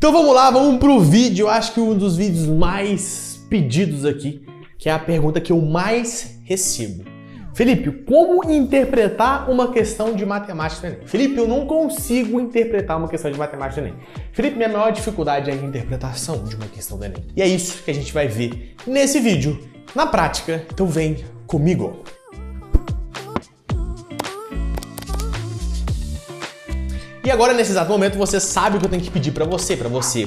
Então vamos lá, vamos pro vídeo. Eu acho que um dos vídeos mais pedidos aqui, que é a pergunta que eu mais recebo. Felipe, como interpretar uma questão de matemática do Enem? Felipe, eu não consigo interpretar uma questão de matemática do Enem. Felipe, minha maior dificuldade é a interpretação de uma questão do Enem. E é isso que a gente vai ver nesse vídeo, na prática. Então vem comigo. E agora, nesse exato momento, você sabe o que eu tenho que pedir pra você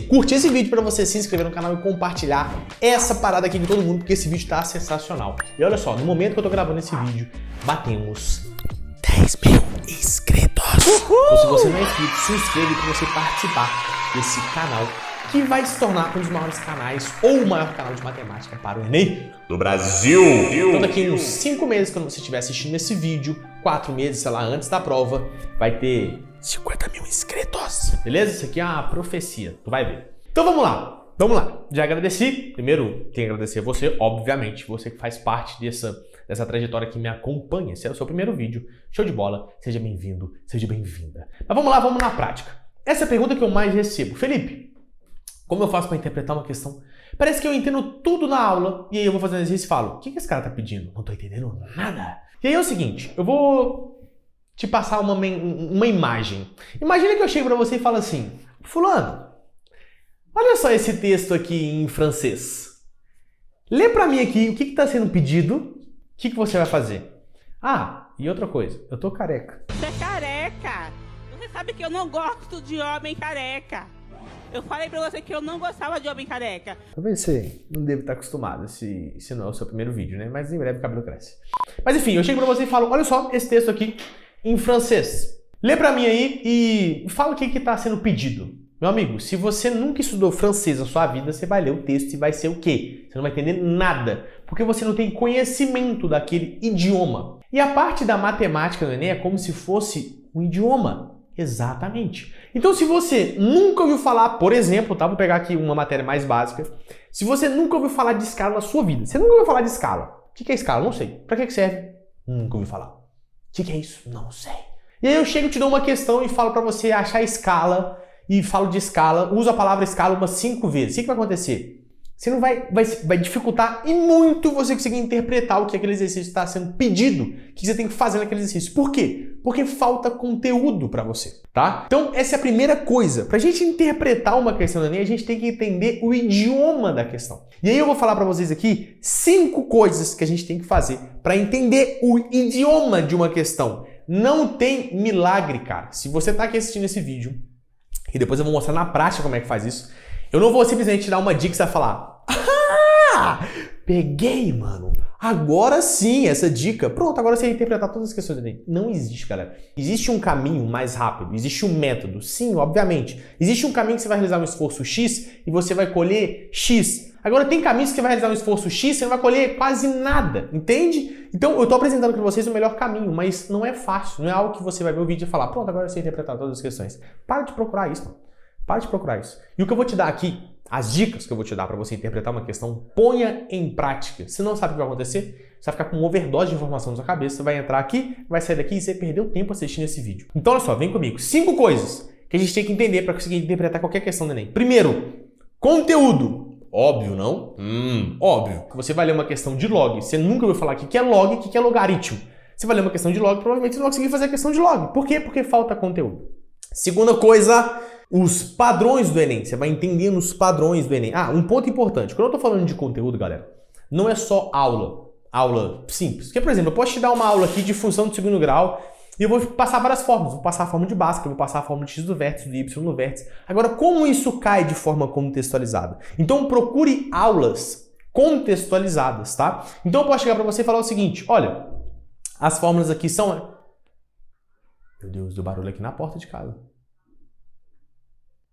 curtir esse vídeo, pra você se inscrever no canal e compartilhar essa parada aqui com todo mundo, porque esse vídeo tá sensacional. E olha só, no momento que eu tô gravando esse vídeo, batemos 10 mil inscritos. Então, se você não é inscrito, se inscreve pra você participar desse canal, que vai se tornar um dos maiores canais, ou o maior canal de matemática para o Enem do Brasil. Então daqui uns 5 meses, quando você estiver assistindo esse vídeo, 4 meses, sei lá, antes da prova, vai ter 50 mil inscritos. Beleza? Isso aqui é uma profecia, tu vai ver. Então vamos lá. Já agradeci. Primeiro, tenho que agradecer a você, obviamente, você que faz parte dessa trajetória que me acompanha. Esse é o seu primeiro vídeo. Show de bola. Seja bem-vindo, seja bem-vinda. Mas vamos lá, vamos na prática. Essa é a pergunta que eu mais recebo. Felipe, como eu faço para interpretar uma questão? Parece que eu entendo tudo na aula e aí eu vou fazer um exercício e falo, o que esse cara tá pedindo? Não tô entendendo nada. E aí é o seguinte, eu vou te passar uma imagem. Imagina que eu chego para você e falo assim, fulano, olha só esse texto aqui em francês. Lê para mim aqui o que está sendo pedido, o que você vai fazer? Ah, e outra coisa, eu tô careca. Você é careca! Você sabe que eu não gosto de homem careca. Eu falei pra você que eu não gostava de homem careca. Talvez você não deva estar acostumado, se não é o seu primeiro vídeo, né? Mas em breve o cabelo cresce. Mas enfim, eu chego pra você e falo, olha só esse texto aqui em francês. Lê pra mim aí e fala o que tá sendo pedido. Meu amigo, se você nunca estudou francês na sua vida, você vai ler o texto e vai ser o quê? Você não vai entender nada, porque você não tem conhecimento daquele idioma. E a parte da matemática do Enem é como se fosse um idioma. Exatamente. Então, se você nunca ouviu falar, por exemplo, tá? Vou pegar aqui uma matéria mais básica. Se você nunca ouviu falar de escala na sua vida, você nunca ouviu falar de escala. O que é escala? Não sei. Pra que serve? Nunca ouviu falar. O que é isso? Não sei. E aí eu chego e te dou uma questão e falo pra você achar escala, e falo de escala, uso a palavra escala umas 5 vezes. O que vai acontecer? Você não vai dificultar e muito você conseguir interpretar o que aquele exercício está sendo pedido, o que você tem que fazer naquele exercício. Por quê? Porque falta conteúdo para você, tá? Então, essa é a primeira coisa. Para a gente interpretar uma questão do Enem, a gente tem que entender o idioma da questão. E aí eu vou falar para vocês aqui 5 coisas que a gente tem que fazer para entender o idioma de uma questão. Não tem milagre, cara. Se você está aqui assistindo esse vídeo, e depois eu vou mostrar na prática como é que faz isso, eu não vou simplesmente te dar uma dica e você vai falar, ah, peguei, mano. Agora sim, essa dica. Pronto, agora você vai interpretar todas as questões do Enem. Não existe, galera. Existe um caminho mais rápido, existe um método. Sim, obviamente. Existe um caminho que você vai realizar um esforço X e você vai colher X. Agora tem caminhos que você vai realizar um esforço X e você não vai colher quase nada, entende? Então eu tô apresentando para vocês o melhor caminho, mas não é fácil. Não é algo que você vai ver o vídeo e falar, pronto, agora eu sei interpretar todas as questões. Para de procurar isso, mano. Para de procurar isso. E o que eu vou te dar aqui, as dicas que eu vou te dar para você interpretar uma questão, ponha em prática. Se não sabe o que vai acontecer, você vai ficar com uma overdose de informação na sua cabeça, você vai entrar aqui, vai sair daqui e você perdeu tempo assistindo esse vídeo. Então olha só, vem comigo. 5 coisas que a gente tem que entender para conseguir interpretar qualquer questão do Enem. Primeiro, conteúdo. Óbvio, não? Óbvio. Você vai ler uma questão de log. Você nunca ouviu falar o que é log e o que é logaritmo. Você vai ler uma questão de log, provavelmente você não vai conseguir fazer a questão de log. Por quê? Porque falta conteúdo. Segunda coisa, os padrões do Enem. Você vai entendendo os padrões do Enem. Ah, um ponto importante. Quando eu tô falando de conteúdo, galera, não é só aula simples. Porque, por exemplo, eu posso te dar uma aula aqui de função de segundo grau e eu vou passar várias fórmulas. Vou passar a fórmula de Bhaskara, vou passar a fórmula de x do vértice, do y no vértice. Agora, como isso cai de forma contextualizada? Então, procure aulas contextualizadas, tá? Então, eu posso chegar para você e falar o seguinte, olha, as fórmulas aqui são... Meu Deus, deu barulho aqui na porta de casa.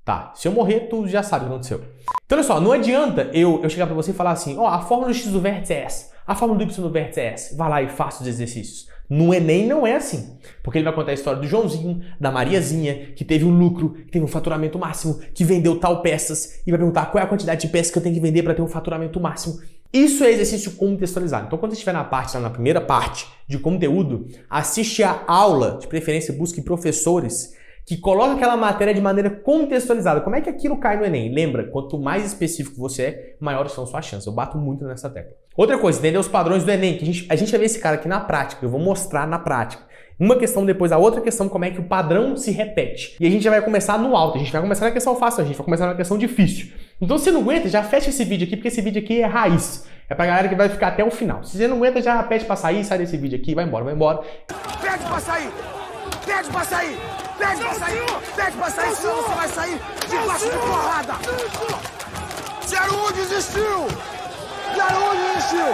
Tá, se eu morrer, tu já sabe o que aconteceu. Então, olha só, não adianta eu chegar pra você e falar assim, ó, a fórmula do x do vértice é essa, a fórmula do y do vértice é essa. Vai lá e faça os exercícios. No Enem não é assim. Porque ele vai contar a história do Joãozinho, da Mariazinha, que teve um lucro, que teve um faturamento máximo, que vendeu tal peças, e vai perguntar qual é a quantidade de peças que eu tenho que vender para ter um faturamento máximo. Isso é exercício contextualizado. Então, quando você estiver na parte, lá na primeira parte de conteúdo, assiste a aula, de preferência busque professores que coloca aquela matéria de maneira contextualizada. Como é que aquilo cai no Enem? Lembra, quanto mais específico você é, maiores são suas chances. Eu bato muito nessa tecla. Outra coisa, entender os padrões do Enem, que a gente vai ver esse cara aqui na prática, eu vou mostrar na prática. Uma questão depois a outra questão, como é que o padrão se repete. E a gente já vai começar no alto, a gente vai começar na questão fácil, a gente vai começar na questão difícil. Então se você não aguenta, já fecha esse vídeo aqui, porque esse vídeo aqui é raiz. É pra galera que vai ficar até o final. Se você não aguenta, já pede pra sair, sai desse vídeo aqui, vai embora, vai embora. Pede pra sair! Pede pra sair! Pede pra sair! Pede pra sair, senão você vai sair debaixo de porrada! 01 desistiu! 01 desistiu!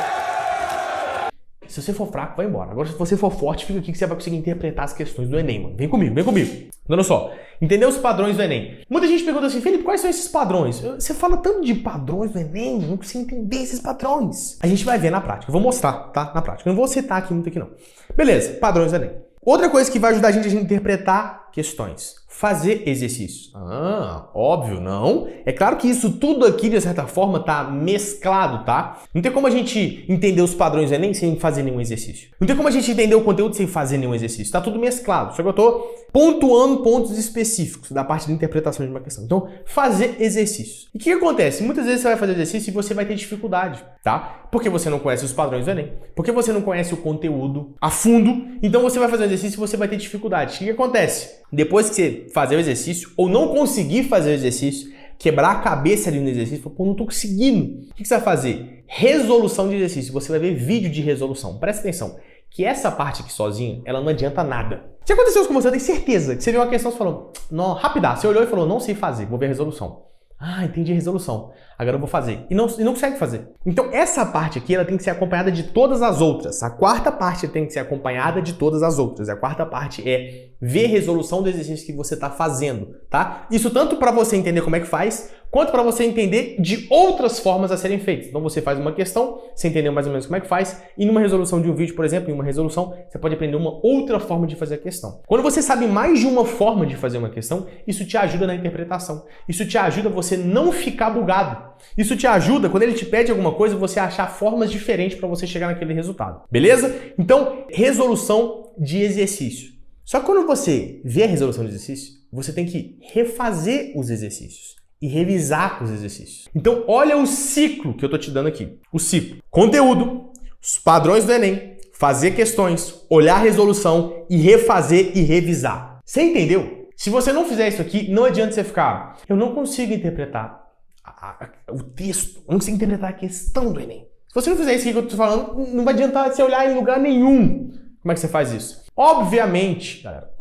Se você for fraco, vai embora. Agora, se você for forte, fica aqui que você vai conseguir interpretar as questões do Enem, mano. Vem comigo, vem comigo. Olha só, entender os padrões do Enem. Muita gente pergunta assim, Felipe, quais são esses padrões? Você fala tanto de padrões do Enem, não consigo entender esses padrões. A gente vai ver na prática. Eu vou mostrar, tá? Na prática. Eu não vou citar aqui muito aqui, não. Beleza, padrões do Enem. Outra coisa que vai ajudar a gente interpretar questões. Fazer exercícios. Óbvio, não. É claro que isso tudo aqui, de certa forma, tá mesclado, tá? Não tem como a gente entender os padrões do Enem sem fazer nenhum exercício. Não tem como a gente entender o conteúdo sem fazer nenhum exercício. Tá tudo mesclado. Só que eu tô pontuando pontos específicos da parte de interpretação de uma questão. Então, fazer exercícios. E o que acontece? Muitas vezes você vai fazer exercício e você vai ter dificuldade, tá? Porque você não conhece os padrões do Enem. Porque você não conhece o conteúdo a fundo. Então, você vai fazer um exercício e você vai ter dificuldade. O que acontece? Depois que você fazer o exercício, ou não conseguir fazer o exercício, quebrar a cabeça ali no exercício, pô, não tô conseguindo. O que você vai fazer? Resolução de exercício. Você vai ver vídeo de resolução. Presta atenção, que essa parte aqui sozinha, ela não adianta nada. Se aconteceu isso com você, eu tenho certeza que você viu uma questão e falou, não, rapidão, você olhou e falou, não sei fazer, vou ver a resolução. Ah, entendi a resolução. Agora eu vou fazer. E não consegue fazer. Então, essa parte aqui, ela tem que ser acompanhada de todas as outras. A quarta parte tem que ser acompanhada de todas as outras. A quarta parte é ver a resolução do exercício que você está fazendo, tá? Isso tanto para você entender como é que faz, quanto para você entender de outras formas a serem feitas. Então, você faz uma questão, você entendeu mais ou menos como é que faz, e numa resolução de um vídeo, por exemplo, em uma resolução, você pode aprender uma outra forma de fazer a questão. Quando você sabe mais de uma forma de fazer uma questão, isso te ajuda na interpretação. Isso te ajuda a você não ficar bugado. Isso te ajuda, quando ele te pede alguma coisa, você achar formas diferentes para você chegar naquele resultado. Beleza? Então, resolução de exercício. Só que quando você vê a resolução de exercício, você tem que refazer os exercícios e revisar os exercícios. Então, olha o ciclo que eu tô te dando aqui. O ciclo. Conteúdo, os padrões do Enem, fazer questões, olhar a resolução e refazer e revisar. Você entendeu? Se você não fizer isso aqui, não adianta você ficar, eu não consigo interpretar o texto, eu não consigo interpretar a questão do Enem. Se você não fizer isso aqui que eu tô falando, não vai adiantar você olhar em lugar nenhum. Como é que você faz isso? Obviamente, galera,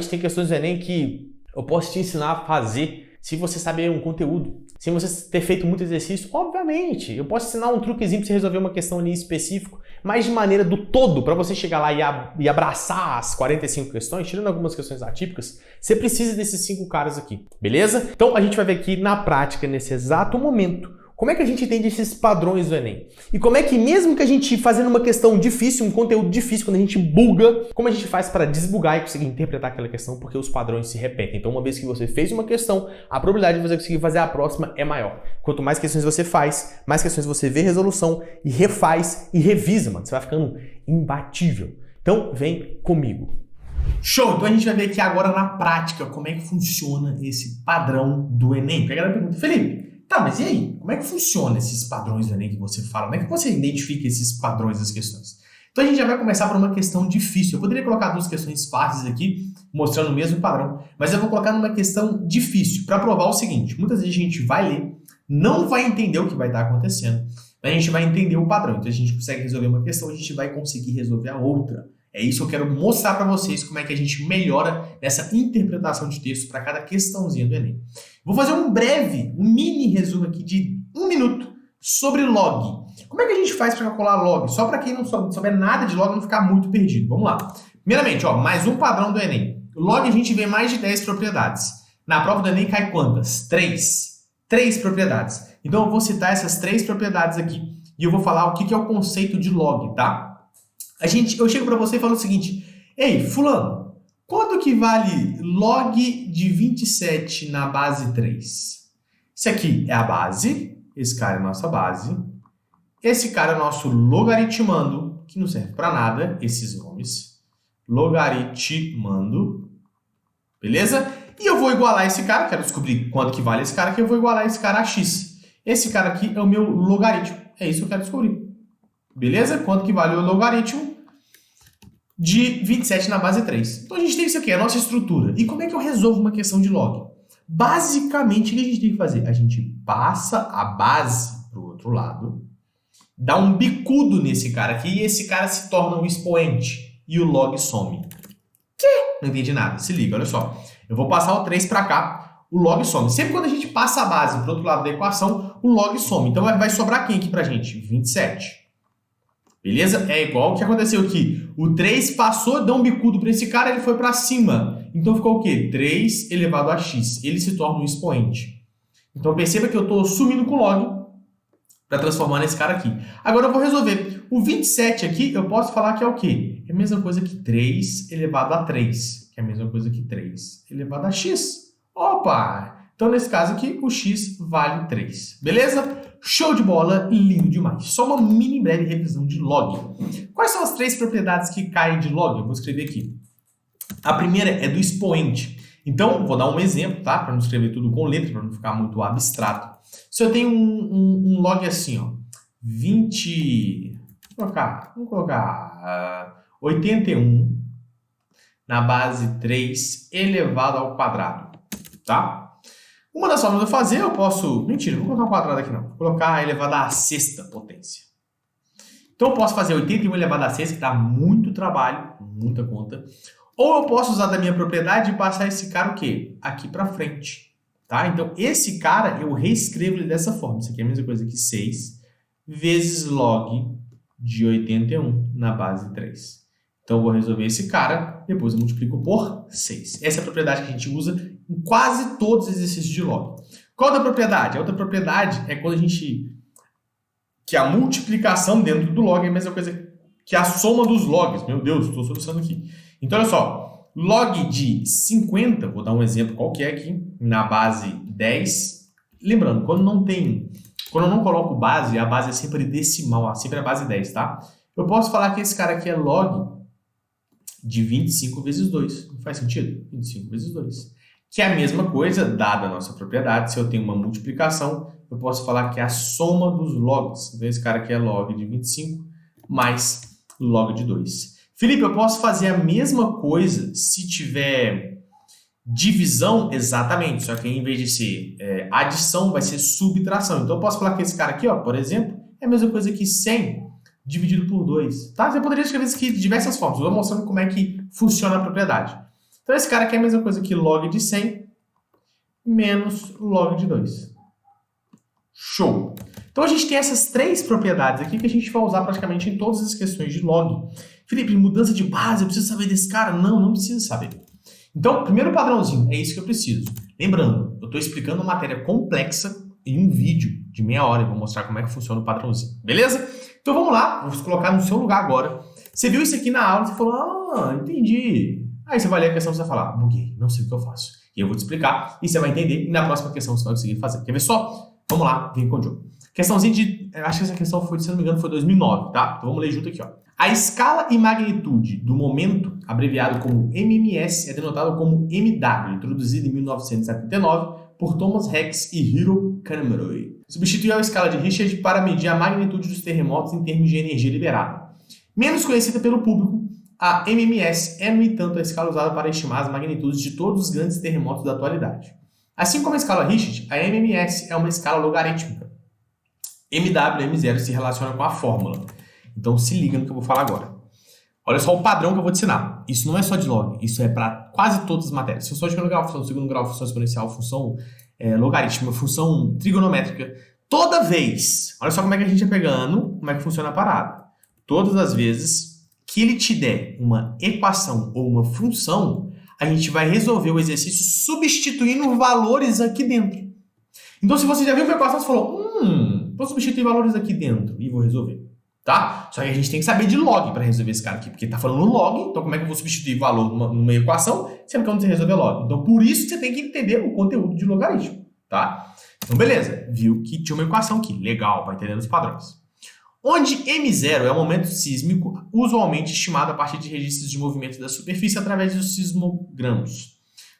tem questões do Enem que eu posso te ensinar a fazer se você saber um conteúdo. Se você ter feito muito exercício, obviamente, eu posso ensinar um truquezinho para você resolver uma questão ali específico, mas de maneira do todo, para você chegar lá e abraçar as 45 questões, tirando algumas questões atípicas, você precisa desses 5 caras aqui, beleza? Então a gente vai ver aqui na prática, nesse exato momento, como é que a gente entende esses padrões do Enem? E como é que mesmo que a gente fazendo uma questão difícil, um conteúdo difícil, quando a gente buga, como a gente faz para desbugar e conseguir interpretar aquela questão, porque os padrões se repetem. Então uma vez que você fez uma questão, a probabilidade de você conseguir fazer a próxima é maior. Quanto mais questões você faz, mais questões você vê resolução e refaz e revisa, mano. Você vai ficando imbatível. Então vem comigo. Show! Então a gente vai ver aqui agora na prática como é que funciona esse padrão do Enem. Porque a galera pergunta, Felipe, tá, mas e aí? Como é que funciona esses padrões do Enem que você fala? Como é que você identifica esses padrões das questões? Então a gente já vai começar por uma questão difícil. Eu poderia colocar 2 questões fáceis aqui, mostrando o mesmo padrão, mas eu vou colocar numa questão difícil, para provar o seguinte, muitas vezes a gente vai ler, não vai entender o que vai estar acontecendo, mas a gente vai entender o padrão. Então a gente consegue resolver uma questão, a gente vai conseguir resolver a outra. É isso que eu quero mostrar para vocês, como é que a gente melhora nessa interpretação de texto para cada questãozinha do Enem. Vou fazer um mini resumo aqui de 1 minuto sobre log. Como é que a gente faz para calcular log? Só para quem não souber nada de log não ficar muito perdido. Vamos lá. Primeiramente, mais um padrão do Enem. Log a gente vê mais de 10 propriedades. Na prova do Enem cai quantas? 3. 3 propriedades. Então eu vou citar essas 3 propriedades aqui e eu vou falar o que é o conceito de log, tá? Eu chego para você e falo o seguinte, ei, fulano, quanto que vale log de 27 na base 3? Esse aqui é a base, esse cara é a nossa base, esse cara é o nosso logaritmando, que não serve para nada, esses nomes, logaritmando, Beleza? E eu vou igualar esse cara, quero descobrir quanto que vale esse cara aqui, eu vou igualar esse cara a x. Esse cara aqui é o meu logaritmo. É isso que eu quero descobrir. Beleza? Quanto que vale o logaritmo de 27 na base 3. Então a gente tem isso aqui, a nossa estrutura. E como é que eu resolvo uma questão de log? Basicamente, o que a gente tem que fazer? A gente passa a base para o outro lado, dá um bicudo nesse cara aqui e esse cara se torna um expoente. E o log some. Não entendi nada. Se liga, olha só. Eu vou passar o 3 para cá, o log some. Sempre quando a gente passa a base para o outro lado da equação, o log some. Então vai sobrar quem aqui para a gente? 27. Beleza? É igual o que aconteceu aqui. O 3 passou, deu um bicudo para esse cara, ele foi para cima. Então ficou o quê? 3 elevado a x. Ele se torna um expoente. Então perceba que eu estou sumindo com o log para transformar nesse cara aqui. Agora eu vou resolver. O 27 aqui, eu posso falar que é o quê? É a mesma coisa que 3 elevado a 3. Que é a mesma coisa que 3 elevado a x. Opa! Então, nesse caso aqui, o x vale 3. Beleza? Show de bola, lindo demais. Só uma mini breve revisão de log. Quais são as 3 propriedades que caem de log? Eu vou escrever aqui. A primeira é do expoente. Então, vou dar um exemplo, tá? Para não escrever tudo com letra, para não ficar muito abstrato. Se eu tenho um log assim, ó, 20... Vamos colocar 81 na base 3 elevado ao quadrado, tá? Uma das formas de eu fazer, eu posso... Mentira, não vou colocar um quadrado aqui não. Vou colocar elevado à sexta potência. Então eu posso fazer 81 elevado à sexta, que dá muito trabalho, muita conta. Ou eu posso usar da minha propriedade e passar esse cara o quê? Aqui para frente. Tá? Então esse cara eu reescrevo ele dessa forma. Isso aqui é a mesma coisa que 6 vezes log de 81 na base 3. Então eu vou resolver esse cara, depois eu multiplico por 6. Essa é a propriedade que a gente usa em quase todos os exercícios de log. Qual outra propriedade? A outra propriedade é quando a gente... que a multiplicação dentro do log é a mesma coisa que a soma dos logs. Meu Deus, estou solucionando aqui. Então olha só, log de 50, vou dar um exemplo qualquer aqui, na base 10. Lembrando, quando eu não coloco base, a base é sempre decimal, sempre a base 10, tá? Eu posso falar que esse cara aqui é log de 25 vezes 2. Não faz sentido? 25 vezes 2. Que é a mesma coisa, dada a nossa propriedade, se eu tenho uma multiplicação, eu posso falar que é a soma dos logs. Então esse cara aqui é log de 25 mais log de 2. Felipe, eu posso fazer a mesma coisa se tiver divisão? Exatamente, só que em vez de ser adição, vai ser subtração. Então eu posso falar que esse cara aqui, ó, por exemplo, é a mesma coisa que 100 dividido por 2. Tá? Você poderia escrever isso aqui de diversas formas. Eu estou mostrando como é que funciona a propriedade. Então esse cara aqui é a mesma coisa que log de 100 menos log de 2. Show! Então a gente tem essas 3 propriedades aqui que a gente vai usar praticamente em todas as questões de log. Felipe, mudança de base, eu preciso saber desse cara? Não, não preciso saber. Então, primeiro padrãozinho, é isso que eu preciso. Lembrando, eu estou explicando uma matéria complexa em um vídeo de meia hora e vou mostrar como é que funciona o padrãozinho. Beleza? Então vamos lá, vou colocar no seu lugar agora. Você viu isso aqui na aula, você falou, entendi. Aí você vai ler a questão e você vai falar, buguei, não sei o que eu faço. E eu vou te explicar e você vai entender e na próxima questão você vai conseguir fazer. Quer ver só? Vamos lá, vem com o Diogo. Questãozinha de... Acho que essa questão foi, se não me engano, foi 2009, tá? Então vamos ler junto aqui, ó. A escala e magnitude do momento, abreviado como MMS, é denotado como MW, introduzido em 1979 por Thomas Rex e Hiro Kanemaru. Substituiu a escala de Richard para medir a magnitude dos terremotos em termos de energia liberada. Menos conhecida pelo público, a MMS é, no entanto, a escala usada para estimar as magnitudes de todos os grandes terremotos da atualidade. Assim como a escala Richard, a MMS é uma escala logarítmica. MW e M0 se relacionam com a fórmula. Então se liga no que eu vou falar agora. Olha só o padrão que eu vou te ensinar. Isso não é só de log, isso é para quase todas as matérias. Função de primeiro grau, função de segundo grau, função exponencial, função logarítmica, função trigonométrica. Toda vez, olha só como é que a gente é pegando, como é que funciona a parada. Todas as vezes que ele te der uma equação ou uma função, a gente vai resolver o exercício substituindo valores aqui dentro. Então se você já viu uma equação, você falou, vou substituir valores aqui dentro e vou resolver. Tá? Só que a gente tem que saber de log para resolver esse cara aqui, porque tá falando log, então como é que eu vou substituir valor numa equação, sendo que eu não sei resolver log? Então por isso você tem que entender o conteúdo de logaritmo, tá? Então beleza, viu que tinha uma equação aqui, legal, para entender os padrões. Onde M0 é o momento sísmico, usualmente estimado a partir de registros de movimento da superfície através dos sismogramos.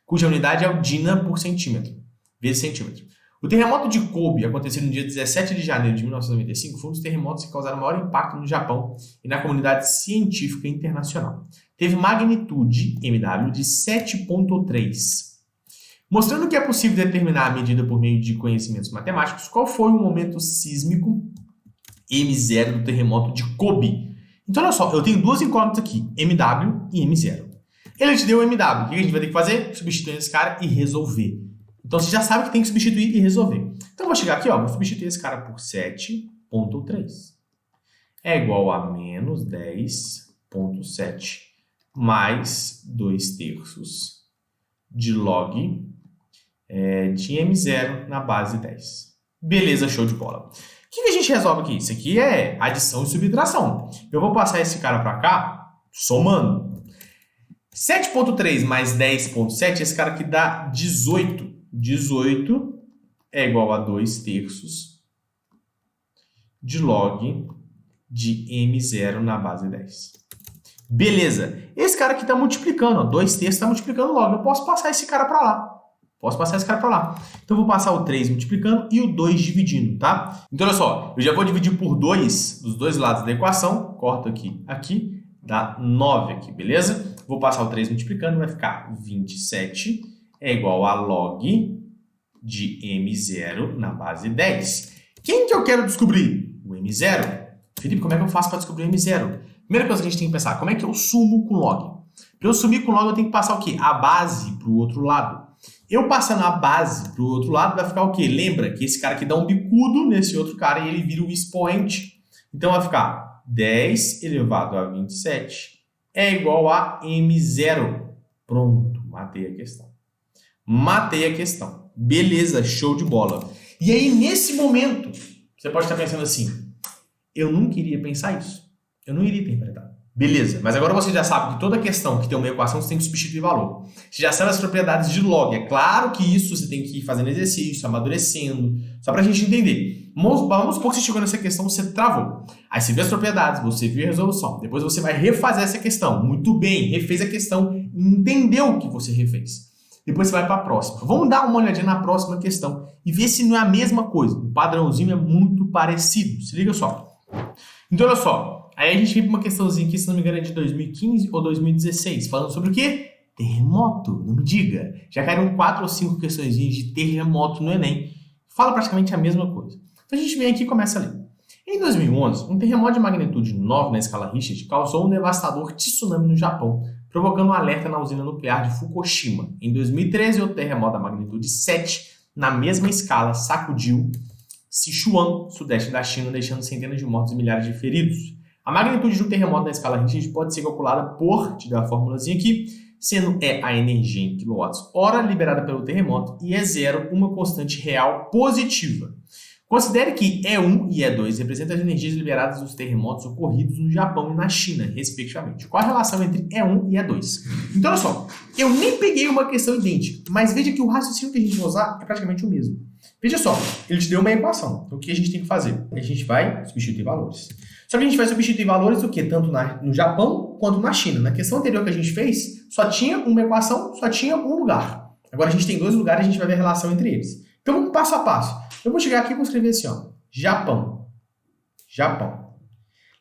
cuja unidade é o Dina por centímetro, vezes centímetro. O terremoto de Kobe, acontecido no dia 17 de janeiro de 1995, foi um dos terremotos que causaram maior impacto no Japão e na comunidade científica internacional. Teve magnitude, MW, de 7,3. Mostrando que é possível determinar a medida por meio de conhecimentos matemáticos, qual foi o momento sísmico M0 do terremoto de Kobe? Então, olha só, eu tenho duas incógnitas aqui, MW e M0. Ele te deu o MW, o que a gente vai ter que fazer? Substituir esse cara e resolver. Então, você já sabe que tem que substituir e resolver. Então, eu vou chegar aqui, ó, vou substituir esse cara por 7,3. É igual a menos 10,7 mais 2/3 de log de M0 na base 10. Beleza, show de bola. O que a gente resolve aqui? Isso aqui é adição e subtração. Eu vou passar esse cara para cá, somando. 7,3 mais 10,7, esse cara aqui dá 18. 18 é igual a 2/3 de log de M0 na base 10. Beleza. Esse cara aqui está multiplicando, ó, 2/3 está multiplicando log. Eu posso passar esse cara para lá. Então, eu vou passar o 3 multiplicando e o 2 dividindo, tá? Então, olha só. Eu já vou dividir por 2 dos dois lados da equação. Corto aqui, dá 9 aqui, beleza? Vou passar o 3 multiplicando, vai ficar 27 é igual a log de M0 na base 10. Quem que eu quero descobrir? O M0. Felipe, como é que eu faço para descobrir o M0? Primeira coisa que a gente tem que pensar, como é que eu sumo com log? Para eu sumir com log, eu tenho que passar o quê? A base para o outro lado. Eu passando a base para o outro lado, vai ficar o quê? Lembra que esse cara aqui dá um bicudo nesse outro cara e ele vira o expoente. Então, vai ficar 10 elevado a 27 é igual a M0. Pronto, matei a questão. Beleza, show de bola. E aí, nesse momento, você pode estar pensando assim, eu não queria pensar isso. Eu não iria interpretar. Beleza, mas agora você já sabe que toda questão que tem uma equação, você tem que substituir valor. Você já sabe as propriedades de log. É claro que isso você tem que ir fazendo exercício, amadurecendo, só pra gente entender. Vamos supor que você chegou nessa questão, você travou. Aí você viu as propriedades, você viu a resolução. Depois você vai refazer essa questão. Muito bem, refez a questão e entendeu o que você refez. Depois você vai para a próxima. Vamos dar uma olhadinha na próxima questão e ver se não é a mesma coisa. O padrãozinho é muito parecido. Se liga só. Então, olha só. Aí a gente vem para uma questãozinha aqui, se não me engano, é de 2015 ou 2016. Falando sobre o quê? Terremoto. Não me diga. Já caíram 4 ou 5 questõezinhas de terremoto no Enem. Fala praticamente a mesma coisa. Então a gente vem aqui e começa a ler. Em 2011, um terremoto de magnitude 9 na escala Richter causou um devastador tsunami no Japão, provocando um alerta na usina nuclear de Fukushima. Em 2013, outro terremoto da magnitude 7, na mesma escala, sacudiu Sichuan, sudeste da China, deixando centenas de mortos e milhares de feridos. A magnitude de um terremoto na escala Richter pode ser calculada por, te dá a formulazinha aqui, sendo E a energia em kWh liberada pelo terremoto e E0 uma constante real positiva. Considere que E1 e E2 representam as energias liberadas dos terremotos ocorridos no Japão e na China, respectivamente. Qual a relação entre E1 e E2? Então, olha só, eu nem peguei uma questão idêntica, mas veja que o raciocínio que a gente vai usar é praticamente o mesmo. Veja só, ele te deu uma equação. Então, o que a gente tem que fazer? A gente vai substituir valores. Só que a gente vai substituir valores do quê? Tanto no Japão quanto na China. Na questão anterior que a gente fez, só tinha uma equação, só tinha um lugar. Agora a gente tem 2 lugares e a gente vai ver a relação entre eles. Então, vamos passo a passo. Eu vou chegar aqui e vou escrever assim, ó. Japão.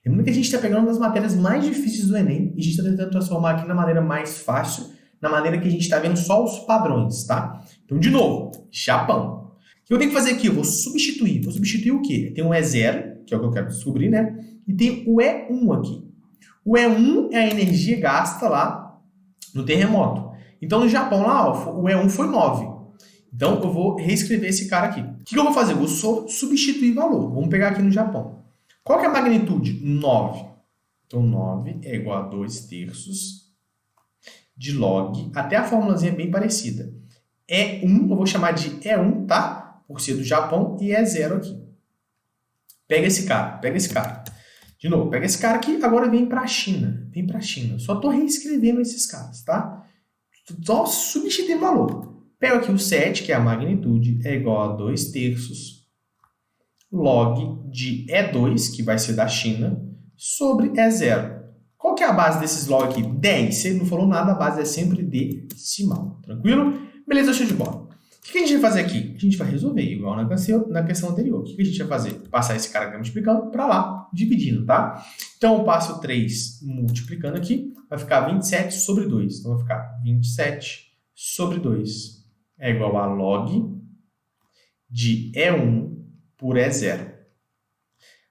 Lembrando que a gente está pegando uma das matérias mais difíceis do Enem e a gente está tentando transformar aqui na maneira mais fácil, na maneira que a gente está vendo só os padrões, tá? Então, de novo, Japão. O que eu tenho que fazer aqui? Eu vou substituir. Vou substituir o quê? Tem um E0, que é o que eu quero descobrir, né? E tem o E1 aqui. O E1 é a energia gasta lá no terremoto. Então, no Japão, lá, ó, o E1 foi 9. Então, eu vou reescrever esse cara aqui. O que eu vou fazer? Eu vou substituir valor. Vamos pegar aqui no Japão. Qual que é a magnitude? 9. Então, 9 é igual a 2/3 de log. Até a formulazinha é bem parecida. E1, eu vou chamar de E1, tá? Por ser do Japão. E E0 aqui. Pega esse cara. De novo, pega esse cara aqui. Agora vem para a China. Só estou reescrevendo esses caras, tá? Só substituir valor. Pego aqui o 7, que é a magnitude, é igual a 2/3 log de E2, que vai ser da China, sobre E0. Qual que é a base desses log aqui? 10. Se ele não falou nada, a base é sempre decimal. Tranquilo? Beleza, show de bola. O que a gente vai fazer aqui? A gente vai resolver igual na questão anterior. O que a gente vai fazer? Passar esse cara que está multiplicando para lá, dividindo, tá? Então, eu passo 3 multiplicando aqui, vai ficar 27 sobre 2. Então, vai ficar 27 sobre 2 é igual a log de E1 por E0.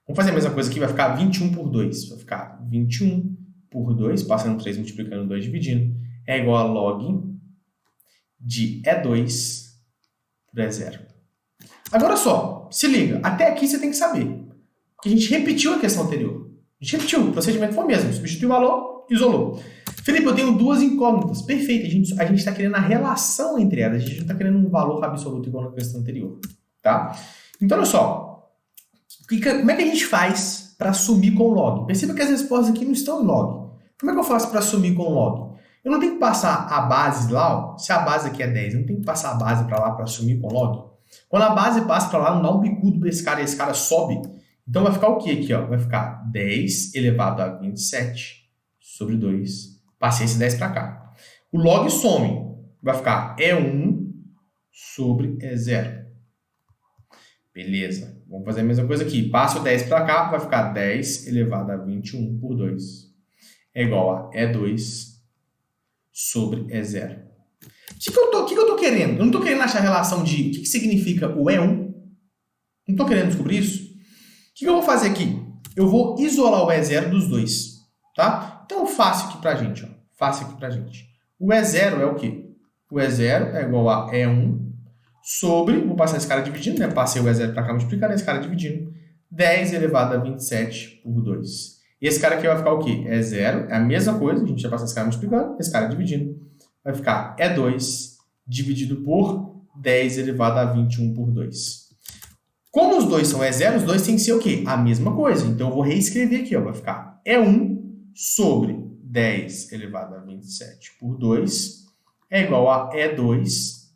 Vamos fazer a mesma coisa aqui, vai ficar 21 por 2. Vai ficar 21 por 2, passando 3 multiplicando 2 dividindo, é igual a log de E2 por E0. Agora só, se liga, até aqui você tem que saber. Porque a gente repetiu a questão anterior. A gente repetiu, o procedimento foi o mesmo. Substituiu o valor, isolou. Felipe, eu tenho duas incógnitas. Perfeito, a gente está querendo a relação entre elas. A gente não está querendo um valor absoluto igual na questão anterior. Tá? Então, olha só. Como é que a gente faz para sumir com log? Perceba que as respostas aqui não estão em log. Como é que eu faço para sumir com log? Eu não tenho que passar a base lá, ó, se a base aqui é 10, eu não tenho que passar a base para lá para sumir com log. Quando a base passa para lá, não dá um bicudo para esse cara e esse cara sobe. Então vai ficar o quê aqui? Ó? Vai ficar 10 elevado a 27 sobre 2. Passei esse 10 para cá. O log some. Vai ficar E1 sobre E0. Beleza. Vamos fazer a mesma coisa aqui. Passa o 10 para cá, vai ficar 10 elevado a 21 por 2. É igual a E2 sobre E0. O que eu estou querendo? Eu não estou querendo achar a relação de... O que significa o E1? Não estou querendo descobrir isso. O que eu vou fazer aqui? Eu vou isolar o E0 dos dois. Tá? Então, faço aqui pra gente. Ó. Faço aqui pra gente. O E0 é o quê? O E0 é igual a E1 sobre... Vou passar esse cara dividindo, né? Passei o E0 para cá multiplicando, esse cara dividindo. 10 elevado a 27 por 2. E esse cara aqui vai ficar o quê? E0 é a mesma coisa. A gente já passa esse cara multiplicando, esse cara dividindo. Vai ficar E2 dividido por 10 elevado a 21 por 2. Como os dois são E0, os dois têm que ser o quê? A mesma coisa. Então, eu vou reescrever aqui. Ó. Vai ficar E1 sobre 10 elevado a 27 por 2 é igual a E2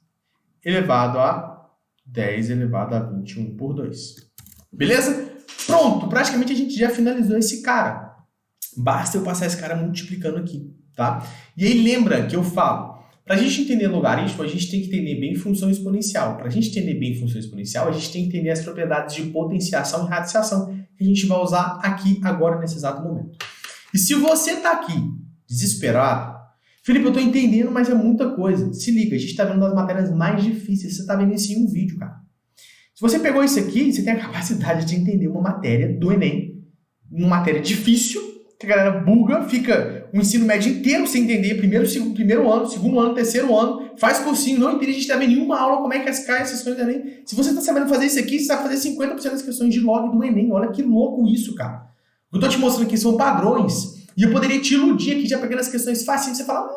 elevado a 10 elevado a 21 por 2. Beleza? Pronto. Praticamente a gente já finalizou esse cara. Basta eu passar esse cara multiplicando aqui. Tá? E aí lembra que eu falo, para a gente entender logaritmo, a gente tem que entender bem função exponencial. Para a gente entender bem função exponencial, a gente tem que entender as propriedades de potenciação e radiciação que a gente vai usar aqui agora nesse exato momento. E se você está aqui desesperado, Felipe, eu estou entendendo, mas é muita coisa. Se liga, a gente está vendo das matérias mais difíceis. Você está vendo isso em um vídeo, cara. Se você pegou isso aqui, você tem a capacidade de entender uma matéria do Enem, uma matéria difícil, que a galera buga, fica o ensino médio inteiro sem entender, primeiro ano, segundo ano, terceiro ano, faz cursinho, não entende, a gente tá vendo nenhuma aula como é que cai essas questões do Enem. Se você tá sabendo fazer isso aqui, você vai fazer 50% das questões de log do Enem. Olha que louco isso, cara. O que eu tô te mostrando aqui são padrões, e eu poderia te iludir aqui já pegando as questões fáceis, você fala,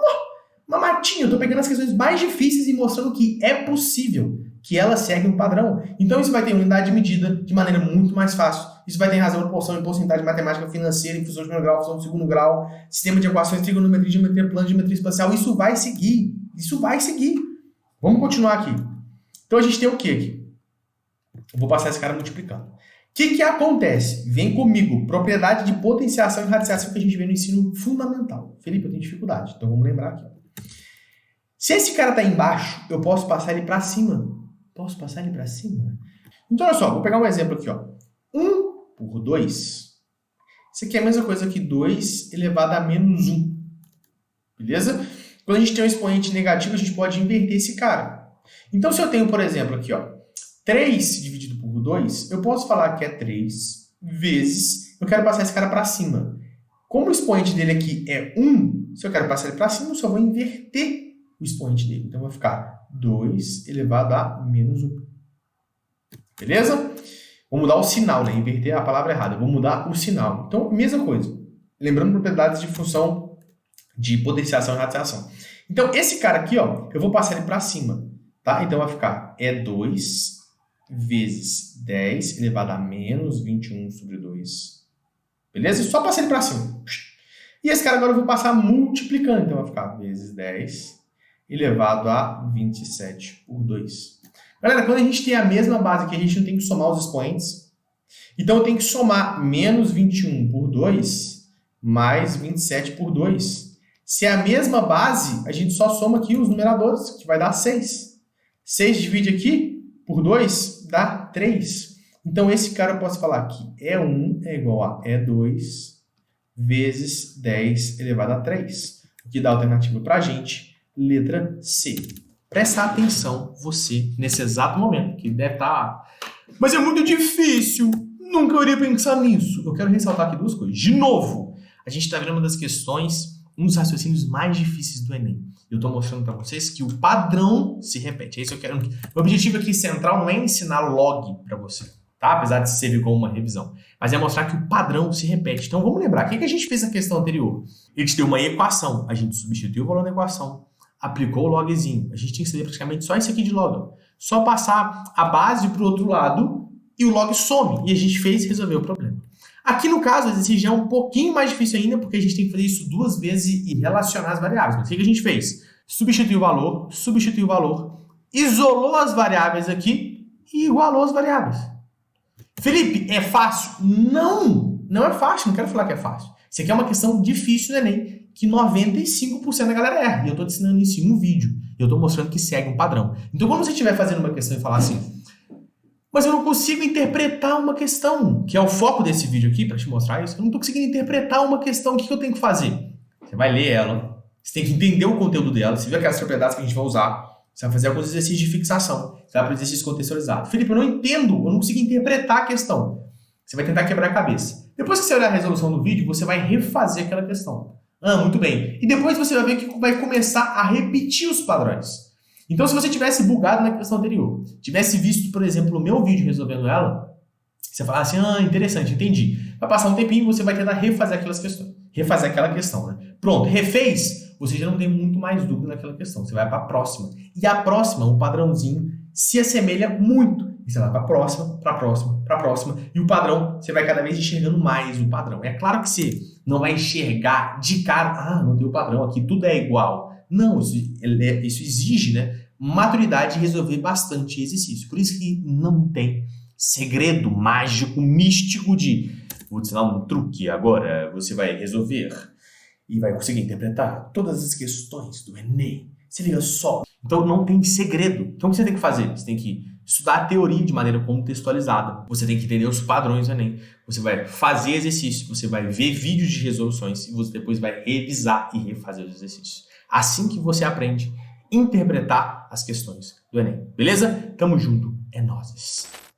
uma matinha, eu tô pegando as questões mais difíceis e mostrando que é possível, que elas seguem um padrão. Então isso vai ter unidade de medida de maneira muito mais fácil. Isso vai ter razão, proporção e porcentagem, matemática financeira, infusão de primeiro grau, função de segundo grau, sistema de equações, trigonometria, geometria plana, geometria espacial. Isso vai seguir. Isso vai seguir. Vamos continuar aqui. Então a gente tem o quê aqui? Eu vou passar esse cara multiplicando. O que acontece? Vem comigo. Propriedade de potenciação e radiciação que a gente vê no ensino fundamental. Felipe, eu tenho dificuldade. Então vamos lembrar aqui. Se esse cara está embaixo, eu posso passar ele para cima. Posso passar ele para cima? Então olha só, vou pegar um exemplo aqui. Ó. 1 por 2. Isso aqui é a mesma coisa que 2 elevado a menos 1. Beleza? Quando a gente tem um expoente negativo, a gente pode inverter esse cara. Então, se eu tenho, por exemplo, aqui, ó, 3 dividido por 2, eu posso falar que é 3 vezes... Eu quero passar esse cara para cima. Como o expoente dele aqui é 1, se eu quero passar ele para cima, eu só vou inverter o expoente dele. Então, vai ficar 2 elevado a menos 1. Beleza? Vou mudar o sinal, né? Inverter a palavra errada. Vou mudar o sinal. Então, mesma coisa. Lembrando propriedades de função de potenciação e radiciação. Então, esse cara aqui, ó, eu vou passar ele para cima, tá? Então, vai ficar E2 vezes 10 elevado a menos 21 sobre 2. Beleza? Só passar ele para cima. E esse cara agora eu vou passar multiplicando. Então, vai ficar vezes 10 elevado a 27 por 2. Galera, quando a gente tem a mesma base aqui, a gente não tem que somar os expoentes. Então, eu tenho que somar menos 21 por 2 mais 27 por 2. Se é a mesma base, a gente só soma aqui os numeradores, que vai dar 6. 6 divide aqui por 2, dá 3. Então, esse cara eu posso falar que E1 é igual a E2 vezes 10 elevado a 3. O que dá a alternativa para a gente, letra C. Presta atenção, você, nesse exato momento, que deve estar... Mas é muito difícil, nunca iria pensar nisso. Eu quero ressaltar aqui duas coisas. De novo, a gente está vendo uma das questões, um dos raciocínios mais difíceis do Enem. Eu estou mostrando para vocês que o padrão se repete. É isso que eu quero. O objetivo aqui central não é ensinar log para você, tá? Apesar de servir como uma revisão. Mas é mostrar que o padrão se repete. Então vamos lembrar, o que a gente fez na questão anterior? Ele te deu uma equação, a gente substituiu o valor da equação, aplicou o logzinho. A gente tinha que saber praticamente só isso aqui de log. Só passar a base para o outro lado e o log some. E a gente fez e resolveu o problema. Aqui no caso, esse já é um pouquinho mais difícil ainda, porque a gente tem que fazer isso duas vezes e relacionar as variáveis. Mas o que a gente fez? Substituiu o valor, isolou as variáveis aqui e igualou as variáveis. Felipe, é fácil? Não é fácil, não quero falar que é fácil. Isso aqui é uma questão difícil no Enem, que 95% da galera erra. E eu estou te ensinando isso em um vídeo. Eu estou mostrando que segue um padrão. Então, quando você estiver fazendo uma questão e falar assim, mas eu não consigo interpretar uma questão, que é o foco desse vídeo aqui, para te mostrar isso, eu não estou conseguindo interpretar uma questão, o que eu tenho que fazer? Você vai ler ela, você tem que entender o conteúdo dela, você vê aquelas propriedades que a gente vai usar, você vai fazer alguns exercícios de fixação, você vai para o exercício contextualizado. Felipe, eu não entendo, eu não consigo interpretar a questão. Você vai tentar quebrar a cabeça. Depois que você olhar a resolução do vídeo, você vai refazer aquela questão. Muito bem. E depois você vai ver que vai começar a repetir os padrões. Então, se você tivesse bugado na questão anterior, tivesse visto, por exemplo, o meu vídeo resolvendo ela, você fala assim, interessante, entendi. Vai passar um tempinho e você vai tentar refazer aquelas questões. Refazer aquela questão, né? Pronto, refez, você já não tem muito mais dúvida naquela questão. Você vai para a próxima. E a próxima, o padrãozinho, se assemelha muito. E você vai para a próxima, para a próxima, para a próxima. E o padrão, você vai cada vez enxergando mais o padrão. É claro que você não vai enxergar de cara, não tem o padrão aqui, tudo é igual. Não, isso exige, né, maturidade e resolver bastante exercício. Por isso que não tem segredo mágico, místico de vou te ensinar um truque, agora você vai resolver e vai conseguir interpretar todas as questões do Enem. Se liga só. Então não tem segredo. Então o que você tem que fazer? Você tem que estudar a teoria de maneira contextualizada. Você tem que entender os padrões do Enem. Você vai fazer exercício, você vai ver vídeos de resoluções e você depois vai revisar e refazer os exercícios. Assim que você aprende a interpretar as questões do Enem. Beleza? Tamo junto. É nóis.